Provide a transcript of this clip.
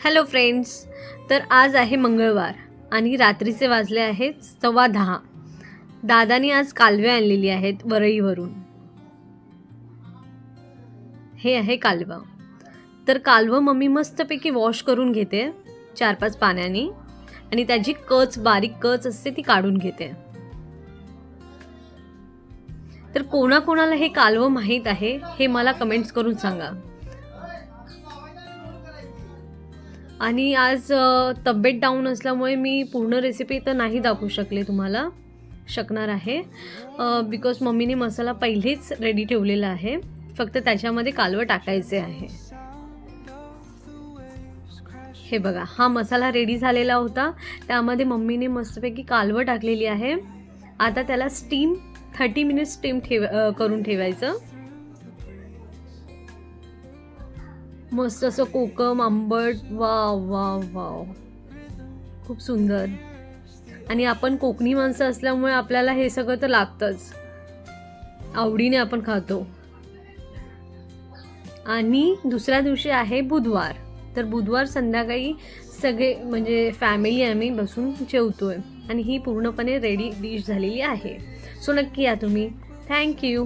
Hello friends, तर आज आहे मंगळवार आणि रात्रीचे वाजले आहेत 10:15. दादानी आज कालवे आणलेली आहेत वरईवरून. हे आहे कालवं. तर कालवं मम्मी मस्तपैकी वॉश करून घेते 4-5 पाण्याने आणि त्याची बारीक कच असते ती काढून घेते. तर कोणाकोणाला हे कालवं माहीत आहे हे मला कमेंट्स करून सांगा. आणि आज तब्येत डाऊन असल्यामुळे मी पूर्ण रेसिपी तर नाही दाखवू शकणार आहे बिकॉज मम्मीने मसाला पहिलेच रेडी ठेवलेला आहे. फक्त त्याच्यामध्ये कालवं टाकायचे आहे. हे बघा, हा मसाला रेडी झालेला होता. त्यामध्ये मम्मीने मस्तपैकी कालवं टाकलेली आहे. आता त्याला 30 मिनिट्स स्टीम करून ठेवायचं. मस्त असं कोकम आंबट, वाव वाव वाव, खूप सुंदर. आणि आपण कोकणी माणसं असल्यामुळे आपल्याला हे सगळं तर लागतंच, आवडीने आपण खातो. आणि दुसऱ्या दिवशी आहे बुधवार. तर बुधवार संध्याकाळी सगळे म्हणजे फॅमिली आम्ही बसून जेवतोय आणि ही पूर्णपणे रेडी डिश झालेली आहे. सो नक्की या तुम्ही. थँक्यू.